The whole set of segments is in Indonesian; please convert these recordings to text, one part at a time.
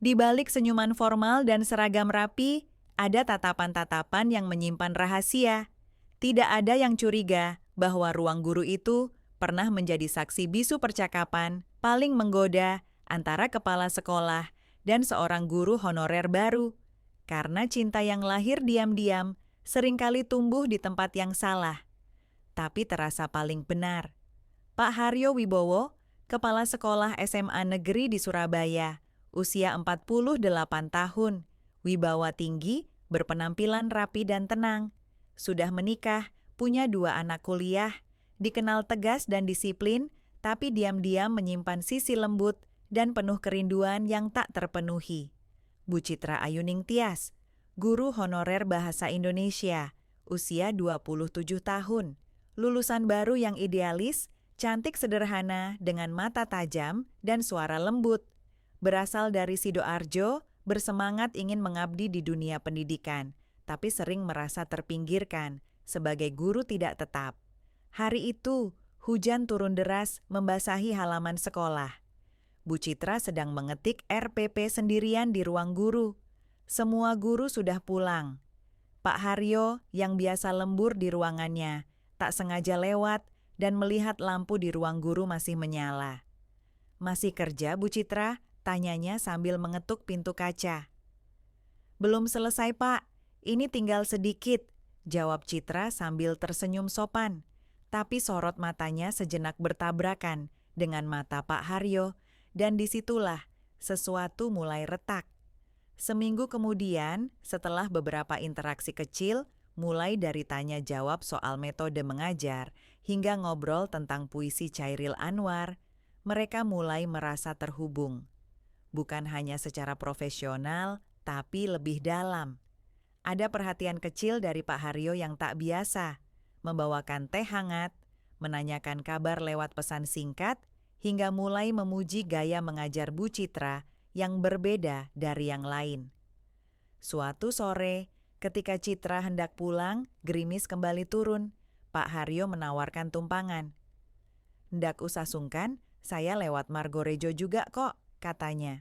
Di balik senyuman formal dan seragam rapi, ada tatapan-tatapan yang menyimpan rahasia. Tidak ada yang curiga bahwa ruang guru itu pernah menjadi saksi bisu percakapan paling menggoda antara kepala sekolah dan seorang guru honorer baru. Karena cinta yang lahir diam-diam seringkali tumbuh di tempat yang salah, tapi terasa paling benar. Pak Haryo Wibowo, Kepala Sekolah SMA Negeri di Surabaya, usia 48 tahun, wibawa tinggi, berpenampilan rapi dan tenang. Sudah menikah, punya 2 anak kuliah, dikenal tegas dan disiplin, tapi diam-diam menyimpan sisi lembut dan penuh kerinduan yang tak terpenuhi. Bu Citra Ayuning Tias, guru honorer Bahasa Indonesia, usia 27 tahun, lulusan baru yang idealis, cantik sederhana dengan mata tajam dan suara lembut. Berasal dari Sidoarjo, bersemangat ingin mengabdi di dunia pendidikan, tapi sering merasa terpinggirkan sebagai guru tidak tetap. Hari itu, hujan turun deras membasahi halaman sekolah. Bu Citra sedang mengetik RPP sendirian di ruang guru. Semua guru sudah pulang. Pak Haryo yang biasa lembur di ruangannya, tak sengaja lewat dan melihat lampu di ruang guru masih menyala. "Masih kerja, Bu Citra?" tanyanya sambil mengetuk pintu kaca. "Belum selesai, Pak. Ini tinggal sedikit," jawab Citra sambil tersenyum sopan. Tapi sorot matanya sejenak bertabrakan dengan mata Pak Haryo, dan disitulah sesuatu mulai retak. Seminggu kemudian, setelah beberapa interaksi kecil, mulai dari tanya jawab soal metode mengajar, hingga ngobrol tentang puisi Chairil Anwar, mereka mulai merasa terhubung. Bukan hanya secara profesional, tapi lebih dalam. Ada perhatian kecil dari Pak Haryo yang tak biasa, membawakan teh hangat, menanyakan kabar lewat pesan singkat, hingga mulai memuji gaya mengajar Bu Citra yang berbeda dari yang lain. Suatu sore, ketika Citra hendak pulang, gerimis kembali turun. Pak Haryo menawarkan tumpangan. "Ndak usah sungkan, saya lewat Margorejo juga kok," katanya.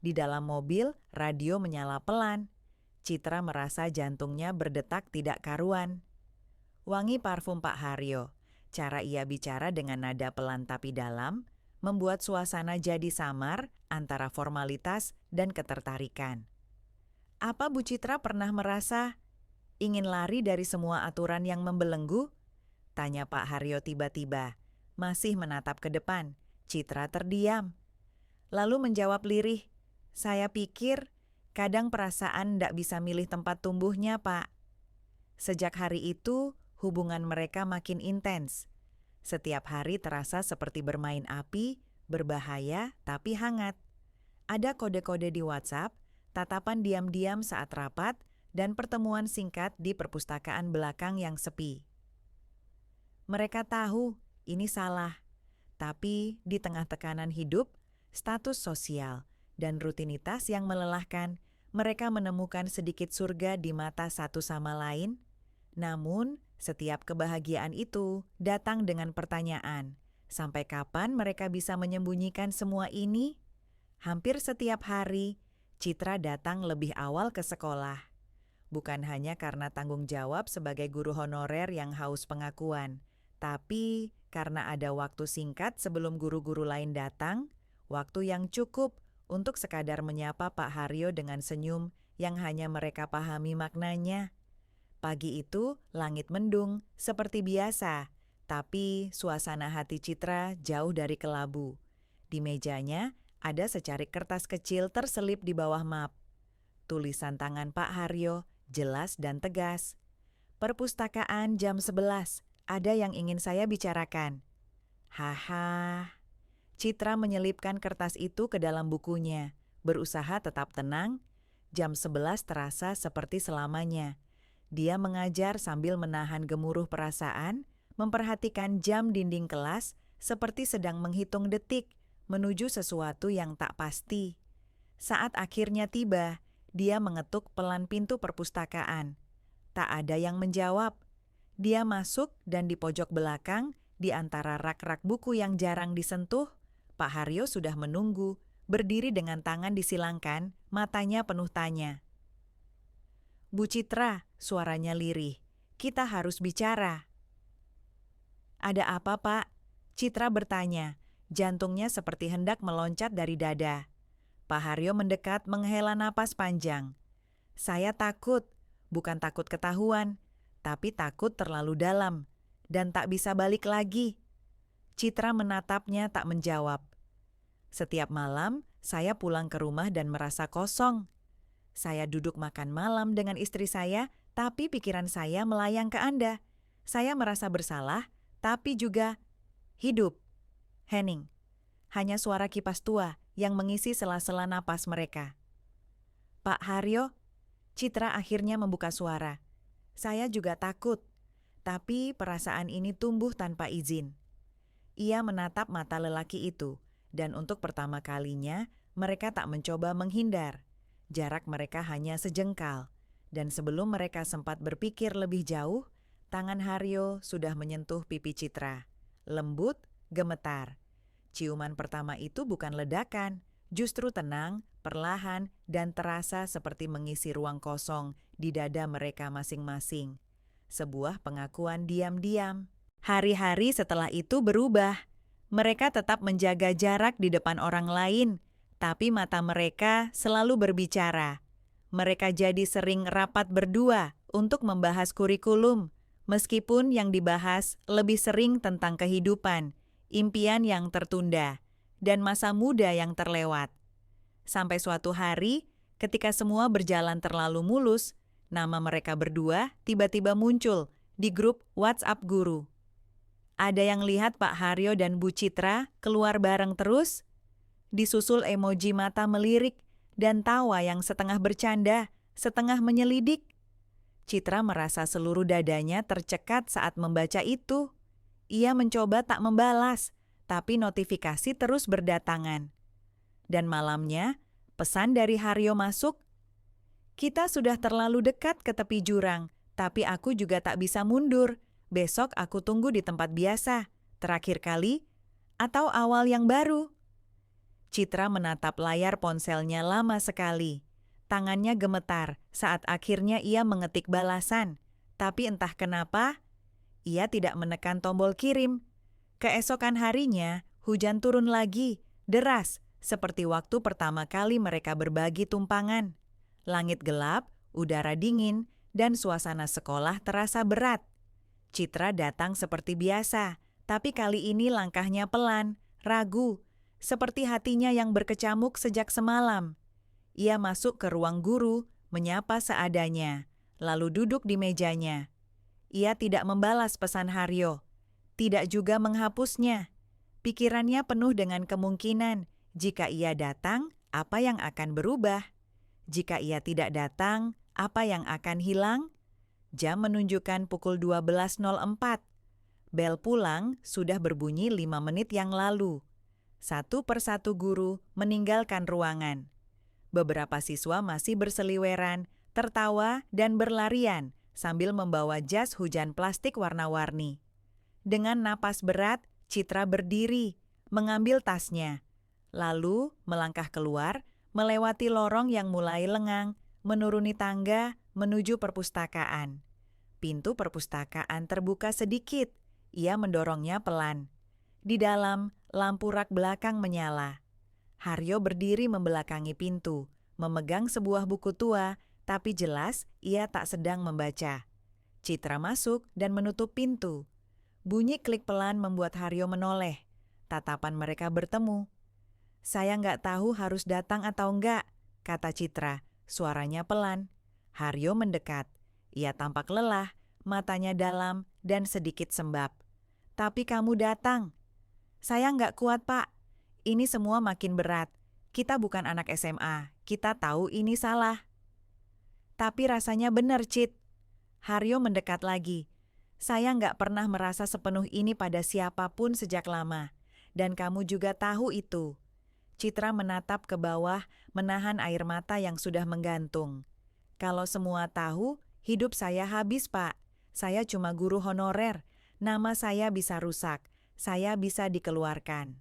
Di dalam mobil, radio menyala pelan. Citra merasa jantungnya berdetak tidak karuan. Wangi parfum Pak Haryo, cara ia bicara dengan nada pelan tapi dalam, membuat suasana jadi samar antara formalitas dan ketertarikan. Apa Bu Citra pernah merasa ingin lari dari semua aturan yang membelenggu? Tanya Pak Haryo tiba-tiba, masih menatap ke depan. Citra terdiam. Lalu menjawab lirih, "Saya pikir kadang perasaan ndak bisa milih tempat tumbuhnya, Pak." Sejak hari itu, hubungan mereka makin intens. Setiap hari terasa seperti bermain api, berbahaya tapi hangat. Ada kode-kode di WhatsApp, tatapan diam-diam saat rapat, dan pertemuan singkat di perpustakaan belakang yang sepi. Mereka tahu ini salah, tapi di tengah tekanan hidup, status sosial, dan rutinitas yang melelahkan, mereka menemukan sedikit surga di mata satu sama lain. Namun, setiap kebahagiaan itu datang dengan pertanyaan, sampai kapan mereka bisa menyembunyikan semua ini? Hampir setiap hari, Citra datang lebih awal ke sekolah. Bukan hanya karena tanggung jawab sebagai guru honorer yang haus pengakuan, tapi karena ada waktu singkat sebelum guru-guru lain datang, waktu yang cukup untuk sekadar menyapa Pak Haryo dengan senyum yang hanya mereka pahami maknanya. Pagi itu, langit mendung, seperti biasa, tapi suasana hati Citra jauh dari kelabu. Di mejanya, ada secarik kertas kecil terselip di bawah map. Tulisan tangan Pak Haryo, jelas dan tegas. "Perpustakaan jam 11, ada yang ingin saya bicarakan." Haha. Citra menyelipkan kertas itu ke dalam bukunya, berusaha tetap tenang. Jam 11 terasa seperti selamanya. Dia mengajar sambil menahan gemuruh perasaan, memperhatikan jam dinding kelas seperti sedang menghitung detik menuju sesuatu yang tak pasti. Saat akhirnya tiba, dia mengetuk pelan pintu perpustakaan. Tak ada yang menjawab. Dia masuk dan di pojok belakang, di antara rak-rak buku yang jarang disentuh, Pak Haryo sudah menunggu, berdiri dengan tangan disilangkan, matanya penuh tanya. Bu Citra, suaranya lirih. Kita harus bicara. Ada apa, Pak? Citra bertanya, jantungnya seperti hendak meloncat dari dada. Pak Haryo mendekat menghela napas panjang. Saya takut, bukan takut ketahuan, tapi takut terlalu dalam, dan tak bisa balik lagi. Citra menatapnya tak menjawab. Setiap malam, saya pulang ke rumah dan merasa kosong. Saya duduk makan malam dengan istri saya, tapi pikiran saya melayang ke Anda. Saya merasa bersalah, tapi juga hidup. Henning, hanya suara kipas tua yang mengisi sela-sela napas mereka. Pak Haryo, Citra akhirnya membuka suara. Saya juga takut, tapi perasaan ini tumbuh tanpa izin. Ia menatap mata lelaki itu, dan untuk pertama kalinya mereka tak mencoba menghindar. Jarak mereka hanya sejengkal, dan sebelum mereka sempat berpikir lebih jauh, tangan Haryo sudah menyentuh pipi Citra. Lembut, gemetar. Ciuman pertama itu bukan ledakan, justru tenang, perlahan, dan terasa seperti mengisi ruang kosong di dada mereka masing-masing. Sebuah pengakuan diam-diam. Hari-hari setelah itu berubah. Mereka tetap menjaga jarak di depan orang lain, tapi mata mereka selalu berbicara. Mereka jadi sering rapat berdua untuk membahas kurikulum, meskipun yang dibahas lebih sering tentang kehidupan, impian yang tertunda, dan masa muda yang terlewat. Sampai suatu hari, ketika semua berjalan terlalu mulus, nama mereka berdua tiba-tiba muncul di grup WhatsApp guru. Ada yang lihat Pak Haryo dan Bu Citra keluar bareng terus? Disusul emoji mata melirik dan tawa yang setengah bercanda, setengah menyelidik. Citra merasa seluruh dadanya tercekat saat membaca itu. Ia mencoba tak membalas, tapi notifikasi terus berdatangan. Dan malamnya, pesan dari Haryo masuk. Kita sudah terlalu dekat ke tepi jurang, tapi aku juga tak bisa mundur. Besok aku tunggu di tempat biasa, terakhir kali, atau awal yang baru. Citra menatap layar ponselnya lama sekali. Tangannya gemetar saat akhirnya ia mengetik balasan. Tapi entah kenapa, ia tidak menekan tombol kirim. Keesokan harinya, hujan turun lagi, deras, seperti waktu pertama kali mereka berbagi tumpangan. Langit gelap, udara dingin, dan suasana sekolah terasa berat. Citra datang seperti biasa, tapi kali ini langkahnya pelan, ragu, seperti hatinya yang berkecamuk sejak semalam. Ia masuk ke ruang guru, menyapa seadanya, lalu duduk di mejanya. Ia tidak membalas pesan Haryo, tidak juga menghapusnya. Pikirannya penuh dengan kemungkinan, jika ia datang, apa yang akan berubah? Jika ia tidak datang, apa yang akan hilang? Jam menunjukkan pukul 12.04. Bel pulang sudah berbunyi 5 menit yang lalu. Satu persatu guru meninggalkan ruangan. Beberapa siswa masih berseliweran, tertawa, dan berlarian sambil membawa jas hujan plastik warna-warni. Dengan napas berat, Citra berdiri, mengambil tasnya. Lalu melangkah keluar, melewati lorong yang mulai lengang, menuruni tangga, menuju perpustakaan. Pintu perpustakaan terbuka sedikit, ia mendorongnya pelan. Di dalam, lampu rak belakang menyala. Haryo berdiri membelakangi pintu, memegang sebuah buku tua, tapi jelas ia tak sedang membaca. Citra masuk dan menutup pintu. Bunyi klik pelan membuat Haryo menoleh. Tatapan mereka bertemu. Saya nggak tahu harus datang atau enggak, kata Citra. Suaranya pelan. Haryo mendekat. Ia tampak lelah, matanya dalam dan sedikit sembab. Tapi kamu datang. Saya nggak kuat, Pak. Ini semua makin berat. Kita bukan anak SMA. Kita tahu ini salah. Tapi rasanya benar, Cit. Haryo mendekat lagi. Saya nggak pernah merasa sepenuh ini pada siapapun sejak lama. Dan kamu juga tahu itu. Citra menatap ke bawah, menahan air mata yang sudah menggantung. Kalau semua tahu, hidup saya habis, Pak. Saya cuma guru honorer. Nama saya bisa rusak. Saya bisa dikeluarkan.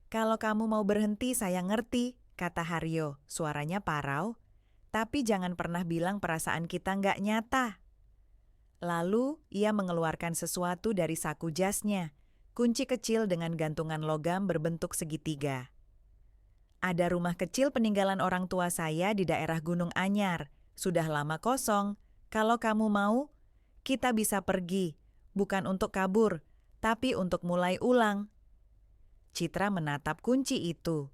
Kalau kamu mau berhenti, saya ngerti, kata Haryo, suaranya parau. Tapi jangan pernah bilang perasaan kita nggak nyata. Lalu, ia mengeluarkan sesuatu dari saku jasnya, kunci kecil dengan gantungan logam berbentuk segitiga. Ada rumah kecil peninggalan orang tua saya di daerah Gunung Anyar. Sudah lama kosong. Kalau kamu mau, kita bisa pergi. Bukan untuk kabur, tapi untuk mulai ulang. Citra menatap kunci itu.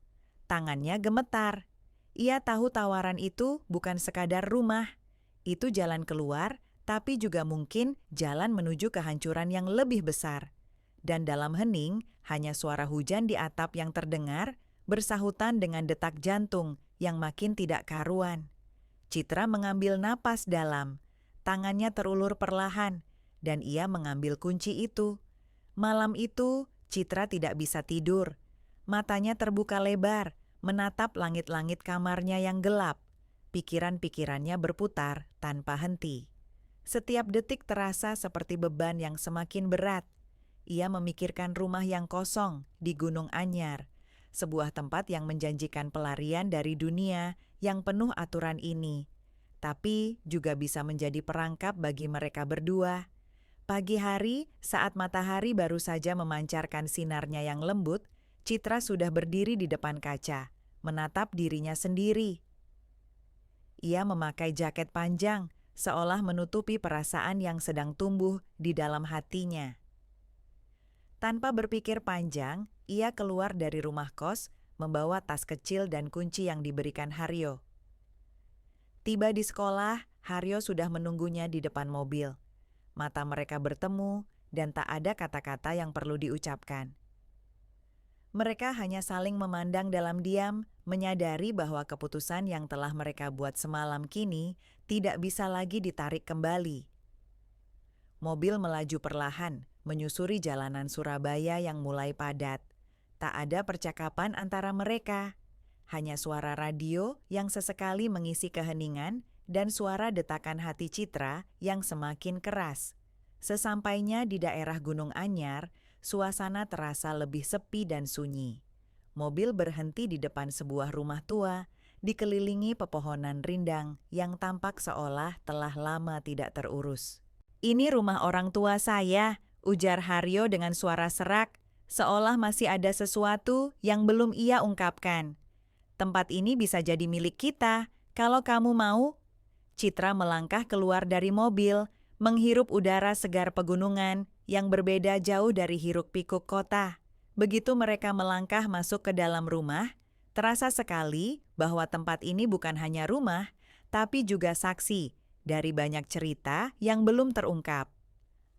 Tangannya gemetar. Ia tahu tawaran itu bukan sekadar rumah. Itu jalan keluar, tapi juga mungkin jalan menuju kehancuran yang lebih besar. Dan dalam hening, hanya suara hujan di atap yang terdengar, bersahutan dengan detak jantung yang makin tidak karuan. Citra mengambil napas dalam. Tangannya terulur perlahan, dan ia mengambil kunci itu. Malam itu, Citra tidak bisa tidur. Matanya terbuka lebar, menatap langit-langit kamarnya yang gelap. Pikiran-pikirannya berputar tanpa henti. Setiap detik terasa seperti beban yang semakin berat. Ia memikirkan rumah yang kosong di Gunung Anyar, sebuah tempat yang menjanjikan pelarian dari dunia yang penuh aturan ini, tapi juga bisa menjadi perangkap bagi mereka berdua. Pagi hari, saat matahari baru saja memancarkan sinarnya yang lembut, Citra sudah berdiri di depan kaca, menatap dirinya sendiri. Ia memakai jaket panjang, seolah menutupi perasaan yang sedang tumbuh di dalam hatinya. Tanpa berpikir panjang, ia keluar dari rumah kos, membawa tas kecil dan kunci yang diberikan Haryo. Tiba di sekolah, Haryo sudah menunggunya di depan mobil. Mata mereka bertemu, dan tak ada kata-kata yang perlu diucapkan. Mereka hanya saling memandang dalam diam, menyadari bahwa keputusan yang telah mereka buat semalam kini tidak bisa lagi ditarik kembali. Mobil melaju perlahan, menyusuri jalanan Surabaya yang mulai padat. Tak ada percakapan antara mereka, hanya suara radio yang sesekali mengisi keheningan dan suara detakan hati Citra yang semakin keras. Sesampainya di daerah Gunung Anyar, suasana terasa lebih sepi dan sunyi. Mobil berhenti di depan sebuah rumah tua, dikelilingi pepohonan rindang yang tampak seolah telah lama tidak terurus. "Ini rumah orang tua saya," ujar Haryo dengan suara serak, seolah masih ada sesuatu yang belum ia ungkapkan. "Tempat ini bisa jadi milik kita, kalau kamu mau." Citra melangkah keluar dari mobil, menghirup udara segar pegunungan yang berbeda jauh dari hiruk-pikuk kota. Begitu mereka melangkah masuk ke dalam rumah, terasa sekali bahwa tempat ini bukan hanya rumah, tapi juga saksi dari banyak cerita yang belum terungkap.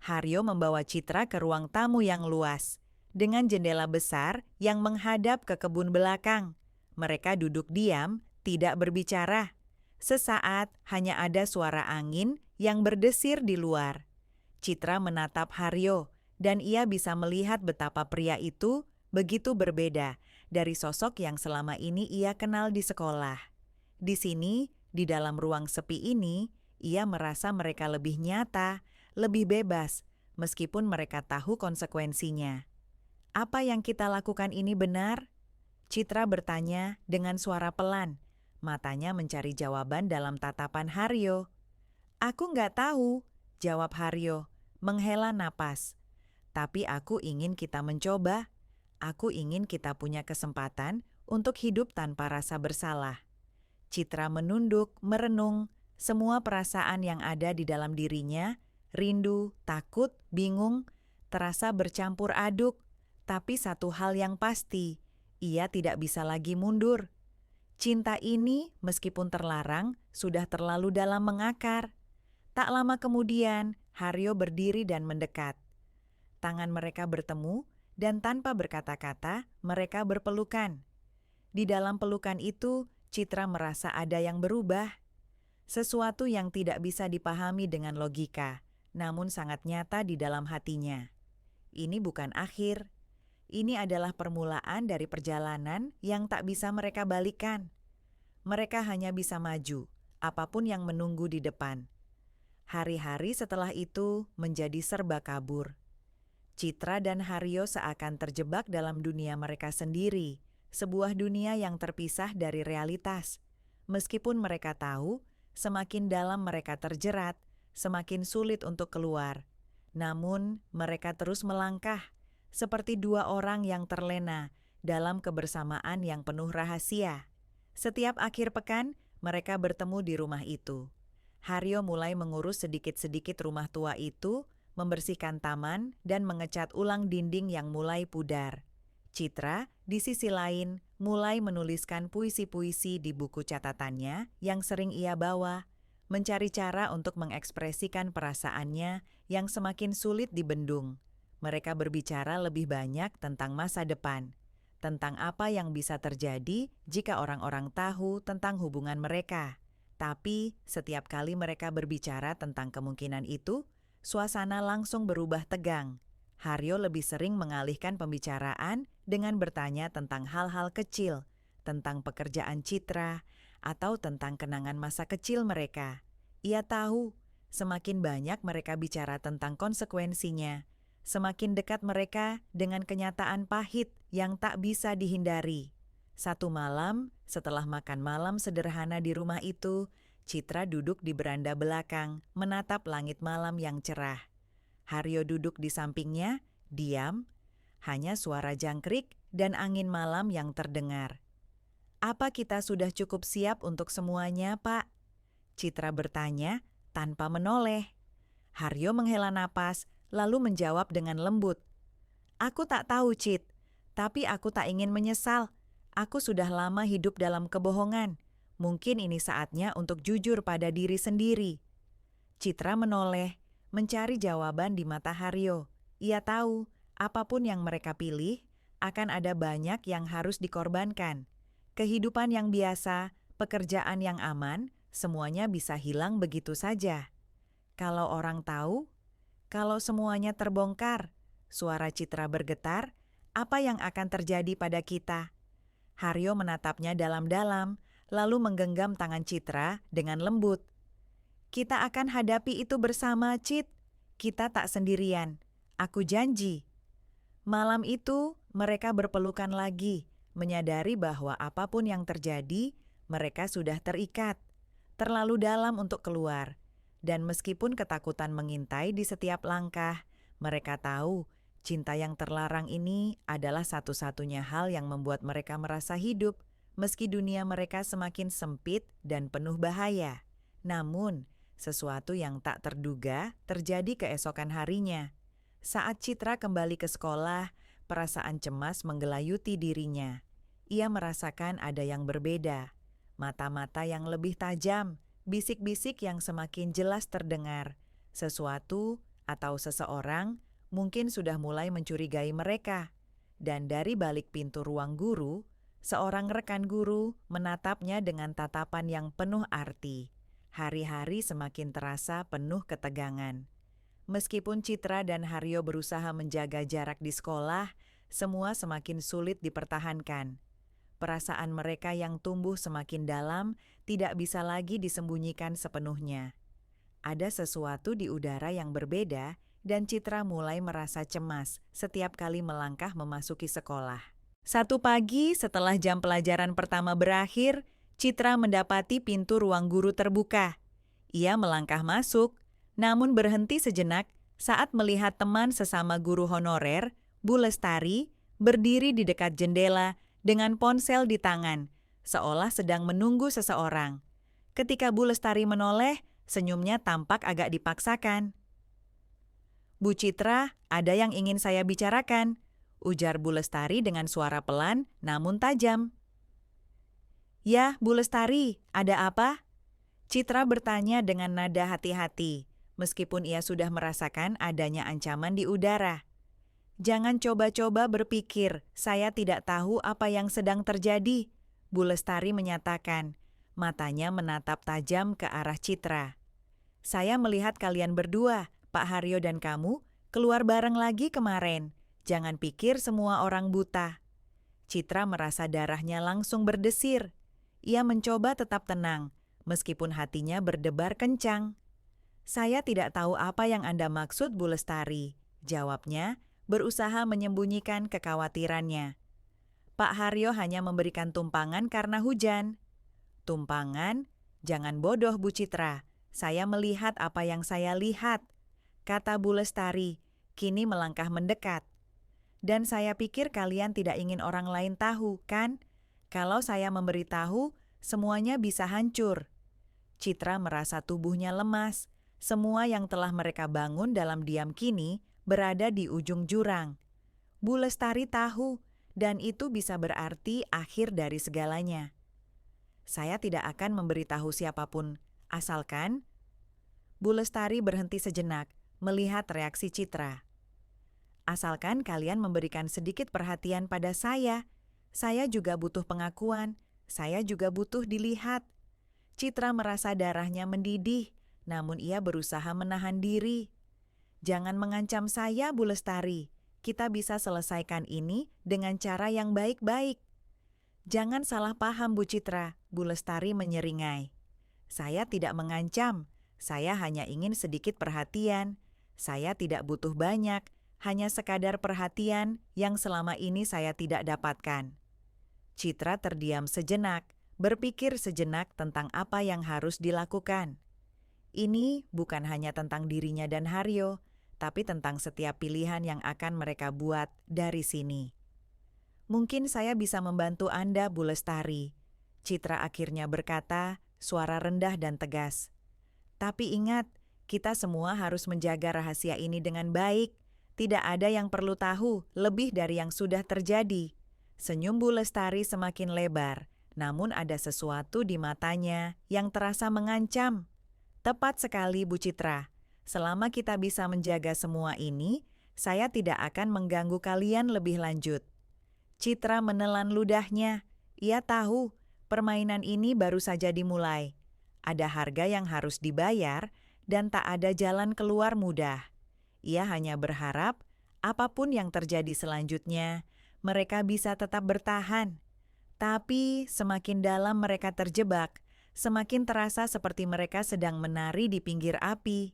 Haryo membawa Citra ke ruang tamu yang luas, dengan jendela besar yang menghadap ke kebun belakang. Mereka duduk diam, tidak berbicara. Sesaat hanya ada suara angin yang berdesir di luar. Citra menatap Haryo, dan ia bisa melihat betapa pria itu begitu berbeda dari sosok yang selama ini ia kenal di sekolah. Di sini, di dalam ruang sepi ini, ia merasa mereka lebih nyata, lebih bebas, meskipun mereka tahu konsekuensinya. "Apa yang kita lakukan ini benar?" Citra bertanya dengan suara pelan. Matanya mencari jawaban dalam tatapan Haryo. "Aku nggak tahu," jawab Haryo, menghela napas. "Tapi aku ingin kita mencoba. Aku ingin kita punya kesempatan untuk hidup tanpa rasa bersalah." Citra menunduk, merenung, semua perasaan yang ada di dalam dirinya, rindu, takut, bingung, terasa bercampur aduk. Tapi satu hal yang pasti, ia tidak bisa lagi mundur. Cinta ini, meskipun terlarang, sudah terlalu dalam mengakar. Tak lama kemudian, Haryo berdiri dan mendekat. Tangan mereka bertemu, dan tanpa berkata-kata, mereka berpelukan. Di dalam pelukan itu, Citra merasa ada yang berubah. Sesuatu yang tidak bisa dipahami dengan logika, namun sangat nyata di dalam hatinya. Ini bukan akhir. Ini adalah permulaan dari perjalanan yang tak bisa mereka balikan. Mereka hanya bisa maju, apapun yang menunggu di depan. Hari-hari setelah itu menjadi serba kabur. Citra dan Haryo seakan terjebak dalam dunia mereka sendiri, sebuah dunia yang terpisah dari realitas. Meskipun mereka tahu, semakin dalam mereka terjerat, semakin sulit untuk keluar. Namun, mereka terus melangkah, seperti dua orang yang terlena dalam kebersamaan yang penuh rahasia. Setiap akhir pekan, mereka bertemu di rumah itu. Haryo mulai mengurus sedikit-sedikit rumah tua itu, membersihkan taman, dan mengecat ulang dinding yang mulai pudar. Citra, di sisi lain, mulai menuliskan puisi-puisi di buku catatannya yang sering ia bawa, mencari cara untuk mengekspresikan perasaannya yang semakin sulit dibendung. Mereka berbicara lebih banyak tentang masa depan, tentang apa yang bisa terjadi jika orang-orang tahu tentang hubungan mereka. Tapi, setiap kali mereka berbicara tentang kemungkinan itu, suasana langsung berubah tegang. Haryo lebih sering mengalihkan pembicaraan dengan bertanya tentang hal-hal kecil, tentang pekerjaan Citra, atau tentang kenangan masa kecil mereka. Ia tahu, semakin banyak mereka bicara tentang konsekuensinya, semakin dekat mereka dengan kenyataan pahit yang tak bisa dihindari. Satu malam, setelah makan malam sederhana di rumah itu, Citra duduk di beranda belakang, menatap langit malam yang cerah. Haryo duduk di sampingnya, diam, hanya suara jangkrik dan angin malam yang terdengar. "Apa kita sudah cukup siap untuk semuanya, Pak?" Citra bertanya tanpa menoleh. Haryo menghela napas, lalu menjawab dengan lembut. "Aku tak tahu, Cit, tapi aku tak ingin menyesal. Aku sudah lama hidup dalam kebohongan. Mungkin ini saatnya untuk jujur pada diri sendiri." Citra menoleh, mencari jawaban di mata Haryo. Ia tahu, apapun yang mereka pilih, akan ada banyak yang harus dikorbankan. Kehidupan yang biasa, pekerjaan yang aman, semuanya bisa hilang begitu saja. Kalau orang tahu, kalau semuanya terbongkar, suara Citra bergetar, apa yang akan terjadi pada kita? Haryo menatapnya dalam-dalam, lalu menggenggam tangan Citra dengan lembut. "Kita akan hadapi itu bersama, Cit. Kita tak sendirian. Aku janji." Malam itu, mereka berpelukan lagi, menyadari bahwa apapun yang terjadi, mereka sudah terikat, terlalu dalam untuk keluar. Dan meskipun ketakutan mengintai di setiap langkah, mereka tahu cinta yang terlarang ini adalah satu-satunya hal yang membuat mereka merasa hidup, meski dunia mereka semakin sempit dan penuh bahaya. Namun, sesuatu yang tak terduga terjadi keesokan harinya. Saat Citra kembali ke sekolah, perasaan cemas menggelayuti dirinya. Ia merasakan ada yang berbeda. Mata-mata yang lebih tajam, bisik-bisik yang semakin jelas terdengar. Sesuatu atau seseorang mungkin sudah mulai mencurigai mereka. Dan dari balik pintu ruang guru, seorang rekan guru menatapnya dengan tatapan yang penuh arti. Hari-hari semakin terasa penuh ketegangan. Meskipun Citra dan Haryo berusaha menjaga jarak di sekolah, semua semakin sulit dipertahankan. Perasaan mereka yang tumbuh semakin dalam tidak bisa lagi disembunyikan sepenuhnya. Ada sesuatu di udara yang berbeda, dan Citra mulai merasa cemas setiap kali melangkah memasuki sekolah. Satu pagi setelah jam pelajaran pertama berakhir, Citra mendapati pintu ruang guru terbuka. Ia melangkah masuk, namun berhenti sejenak saat melihat teman sesama guru honorer, Bu Lestari, berdiri di dekat jendela dengan ponsel di tangan, seolah sedang menunggu seseorang. Ketika Bu Lestari menoleh, senyumnya tampak agak dipaksakan. "Bu Citra, ada yang ingin saya bicarakan," ujar Bu Lestari dengan suara pelan namun tajam. "Ya, Bu Lestari, ada apa?" Citra bertanya dengan nada hati-hati, meskipun ia sudah merasakan adanya ancaman di udara. "Jangan coba-coba berpikir saya tidak tahu apa yang sedang terjadi," Bu Lestari menyatakan. Matanya menatap tajam ke arah Citra. "Saya melihat kalian berdua, Pak Haryo dan kamu, keluar bareng lagi kemarin. Jangan pikir semua orang buta." Citra merasa darahnya langsung berdesir. Ia mencoba tetap tenang, meskipun hatinya berdebar kencang. "Saya tidak tahu apa yang Anda maksud, Bu Lestari," jawabnya, berusaha menyembunyikan kekhawatirannya. Pak Haryo hanya memberikan tumpangan karena hujan. Tumpangan, jangan bodoh Bu Citra, saya melihat apa yang saya lihat, kata Bu Lestari, kini melangkah mendekat. Dan saya pikir kalian tidak ingin orang lain tahu, kan? Kalau saya memberitahu, semuanya bisa hancur. Citra merasa tubuhnya lemas. Semua yang telah mereka bangun dalam diam kini berada di ujung jurang. Bu Lestari tahu, dan itu bisa berarti akhir dari segalanya. Saya tidak akan memberitahu siapapun, asalkan... Bu Lestari berhenti sejenak, melihat reaksi Citra. Asalkan kalian memberikan sedikit perhatian pada saya juga butuh pengakuan, saya juga butuh dilihat. Citra merasa darahnya mendidih, namun ia berusaha menahan diri. Jangan mengancam saya, Bu Lestari. Kita bisa selesaikan ini dengan cara yang baik-baik. Jangan salah paham, Bu Citra, Bu Lestari menyeringai. Saya tidak mengancam, saya hanya ingin sedikit perhatian. Saya tidak butuh banyak, hanya sekadar perhatian yang selama ini saya tidak dapatkan. Citra terdiam sejenak, berpikir sejenak tentang apa yang harus dilakukan. Ini bukan hanya tentang dirinya dan Haryo, tapi tentang setiap pilihan yang akan mereka buat dari sini. Mungkin saya bisa membantu Anda, Bu Lestari. Citra akhirnya berkata, suara rendah dan tegas. Tapi ingat, kita semua harus menjaga rahasia ini dengan baik. Tidak ada yang perlu tahu lebih dari yang sudah terjadi. Senyum Bu Lestari semakin lebar, namun ada sesuatu di matanya yang terasa mengancam. Tepat sekali, Bu Citra. Selama kita bisa menjaga semua ini, saya tidak akan mengganggu kalian lebih lanjut. Citra menelan ludahnya. Ia tahu, permainan ini baru saja dimulai. Ada harga yang harus dibayar, dan tak ada jalan keluar mudah. Ia hanya berharap, apapun yang terjadi selanjutnya, mereka bisa tetap bertahan. Tapi semakin dalam mereka terjebak, semakin terasa seperti mereka sedang menari di pinggir api.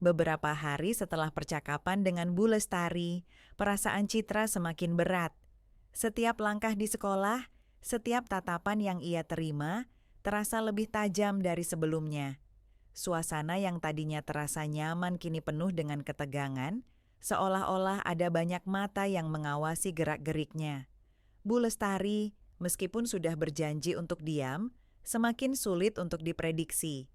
Beberapa hari setelah percakapan dengan Bu Lestari, perasaan Citra semakin berat. Setiap langkah di sekolah, setiap tatapan yang ia terima, terasa lebih tajam dari sebelumnya. Suasana yang tadinya terasa nyaman kini penuh dengan ketegangan, seolah-olah ada banyak mata yang mengawasi gerak-geriknya. Bu Lestari, meskipun sudah berjanji untuk diam, semakin sulit untuk diprediksi.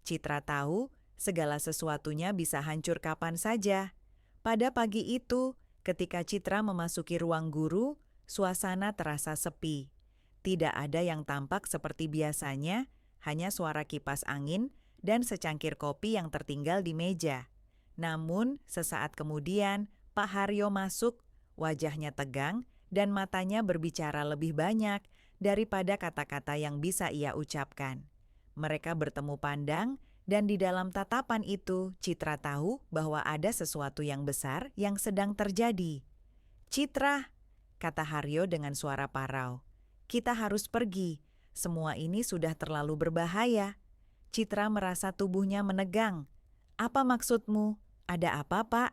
Citra tahu, segala sesuatunya bisa hancur kapan saja. Pada pagi itu, ketika Citra memasuki ruang guru, suasana terasa sepi. Tidak ada yang tampak seperti biasanya, hanya suara kipas angin dan secangkir kopi yang tertinggal di meja. Namun, sesaat kemudian, Pak Haryo masuk, wajahnya tegang dan matanya berbicara lebih banyak daripada kata-kata yang bisa ia ucapkan. Mereka bertemu pandang, dan di dalam tatapan itu, Citra tahu bahwa ada sesuatu yang besar yang sedang terjadi. Citra, kata Haryo dengan suara parau, kita harus pergi. Semua ini sudah terlalu berbahaya. Citra merasa tubuhnya menegang. Apa maksudmu? Ada apa, Pak?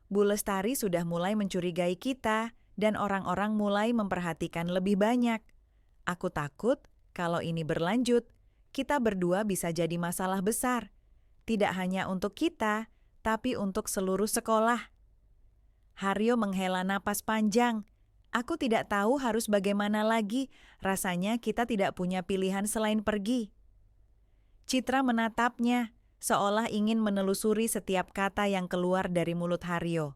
Bu Lestari sudah mulai mencurigai kita, dan orang-orang mulai memperhatikan lebih banyak. Aku takut kalau ini berlanjut, kita berdua bisa jadi masalah besar. Tidak hanya untuk kita, tapi untuk seluruh sekolah. Haryo menghela napas panjang. Aku tidak tahu harus bagaimana lagi, rasanya kita tidak punya pilihan selain pergi. Citra menatapnya, seolah ingin menelusuri setiap kata yang keluar dari mulut Haryo.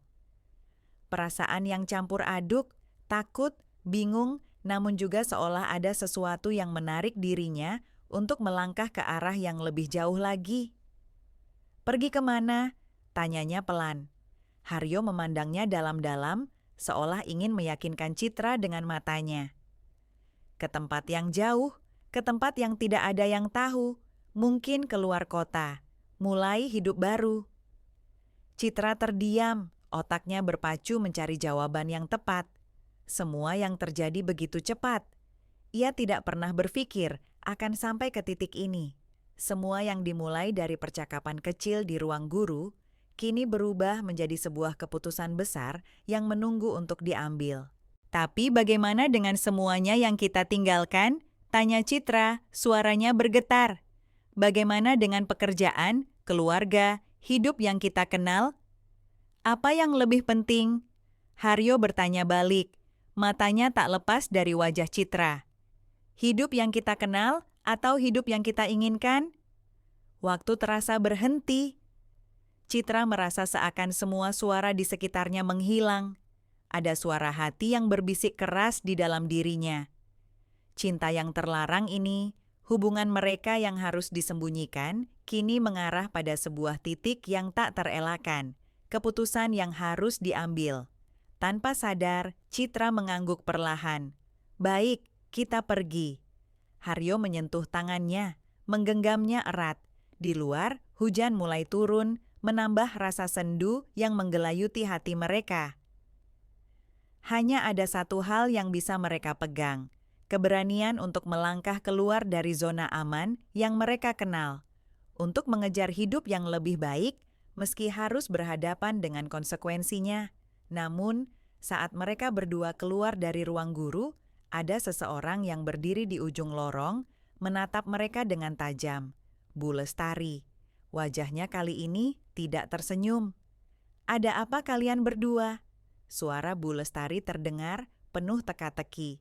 Perasaan yang campur aduk, takut, bingung, namun juga seolah ada sesuatu yang menarik dirinya untuk melangkah ke arah yang lebih jauh lagi. Pergi kemana? Tanyanya pelan. Haryo memandangnya dalam-dalam, seolah ingin meyakinkan Citra dengan matanya. Ke tempat yang jauh, ke tempat yang tidak ada yang tahu, mungkin keluar kota, mulai hidup baru. Citra terdiam, otaknya berpacu mencari jawaban yang tepat. Semua yang terjadi begitu cepat. Ia tidak pernah berpikir akan sampai ke titik ini. Semua yang dimulai dari percakapan kecil di ruang guru, kini berubah menjadi sebuah keputusan besar yang menunggu untuk diambil. Tapi bagaimana dengan semuanya yang kita tinggalkan? Tanya Citra, suaranya bergetar. Bagaimana dengan pekerjaan, keluarga, hidup yang kita kenal? Apa yang lebih penting? Haryo bertanya balik. Matanya tak lepas dari wajah Citra. Hidup yang kita kenal atau hidup yang kita inginkan? Waktu terasa berhenti. Citra merasa seakan semua suara di sekitarnya menghilang. Ada suara hati yang berbisik keras di dalam dirinya. Cinta yang terlarang ini, hubungan mereka yang harus disembunyikan, kini mengarah pada sebuah titik yang tak terelakkan. Keputusan yang harus diambil. Tanpa sadar, Citra mengangguk perlahan. Baik, kita pergi. Haryo menyentuh tangannya, menggenggamnya erat. Di luar, hujan mulai turun, menambah rasa sendu yang menggelayuti hati mereka. Hanya ada satu hal yang bisa mereka pegang, keberanian untuk melangkah keluar dari zona aman yang mereka kenal, untuk mengejar hidup yang lebih baik, meski harus berhadapan dengan konsekuensinya. Namun, saat mereka berdua keluar dari ruang guru, ada seseorang yang berdiri di ujung lorong, menatap mereka dengan tajam. Bu Lestari. Wajahnya kali ini tidak tersenyum. Ada apa kalian berdua? Suara Bu Lestari terdengar penuh teka-teki.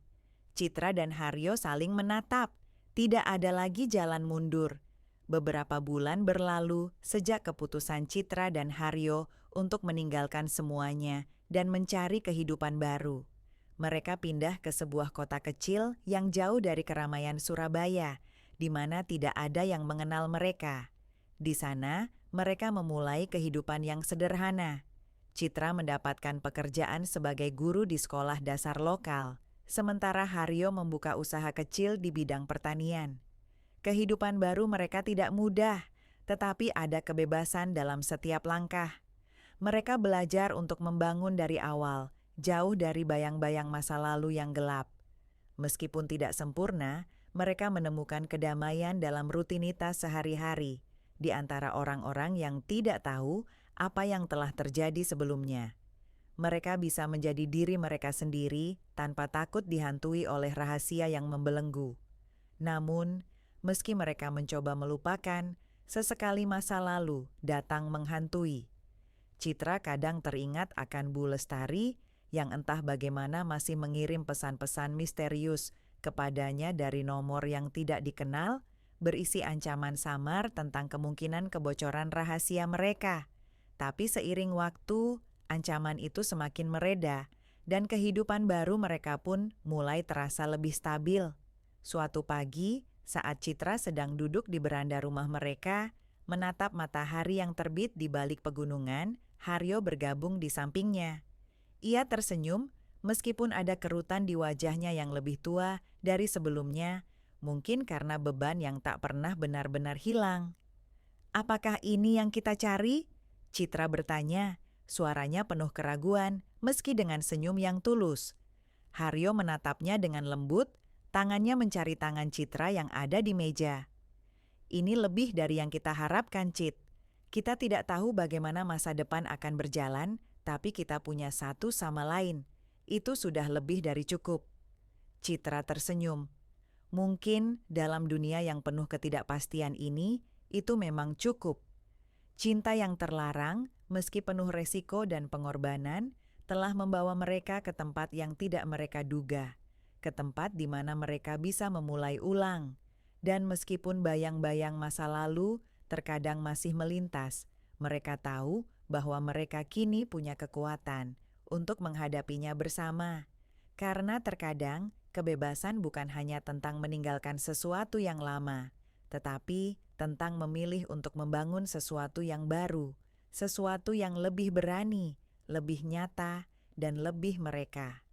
Citra dan Haryo saling menatap. Tidak ada lagi jalan mundur. Beberapa bulan berlalu sejak keputusan Citra dan Haryo untuk meninggalkan semuanya dan mencari kehidupan baru. Mereka pindah ke sebuah kota kecil yang jauh dari keramaian Surabaya, di mana tidak ada yang mengenal mereka. Di sana, mereka memulai kehidupan yang sederhana. Citra mendapatkan pekerjaan sebagai guru di sekolah dasar lokal, sementara Haryo membuka usaha kecil di bidang pertanian. Kehidupan baru mereka tidak mudah, tetapi ada kebebasan dalam setiap langkah. Mereka belajar untuk membangun dari awal, jauh dari bayang-bayang masa lalu yang gelap. Meskipun tidak sempurna, mereka menemukan kedamaian dalam rutinitas sehari-hari di antara orang-orang yang tidak tahu apa yang telah terjadi sebelumnya. Mereka bisa menjadi diri mereka sendiri tanpa takut dihantui oleh rahasia yang membelenggu. Namun, meski mereka mencoba melupakan, sesekali masa lalu datang menghantui. Citra kadang teringat akan Bu Lestari yang entah bagaimana masih mengirim pesan-pesan misterius kepadanya dari nomor yang tidak dikenal, berisi ancaman samar tentang kemungkinan kebocoran rahasia mereka. Tapi seiring waktu, ancaman itu semakin mereda, dan kehidupan baru mereka pun mulai terasa lebih stabil. Suatu pagi, saat Citra sedang duduk di beranda rumah mereka, menatap matahari yang terbit di balik pegunungan, Haryo bergabung di sampingnya. Ia tersenyum, meskipun ada kerutan di wajahnya yang lebih tua dari sebelumnya, mungkin karena beban yang tak pernah benar-benar hilang. "Apakah ini yang kita cari?" Citra bertanya, suaranya penuh keraguan, meski dengan senyum yang tulus. Haryo menatapnya dengan lembut, tangannya mencari tangan Citra yang ada di meja. "Ini lebih dari yang kita harapkan, Cit. Kita tidak tahu bagaimana masa depan akan berjalan, tapi kita punya satu sama lain. Itu sudah lebih dari cukup." Citra tersenyum. Mungkin dalam dunia yang penuh ketidakpastian ini, itu memang cukup. Cinta yang terlarang, meski penuh resiko dan pengorbanan, telah membawa mereka ke tempat yang tidak mereka duga, ke tempat di mana mereka bisa memulai ulang. Dan meskipun bayang-bayang masa lalu terkadang masih melintas, mereka tahu bahwa mereka kini punya kekuatan untuk menghadapinya bersama. Karena terkadang kebebasan bukan hanya tentang meninggalkan sesuatu yang lama, tetapi tentang memilih untuk membangun sesuatu yang baru, sesuatu yang lebih berani, lebih nyata, dan lebih mereka.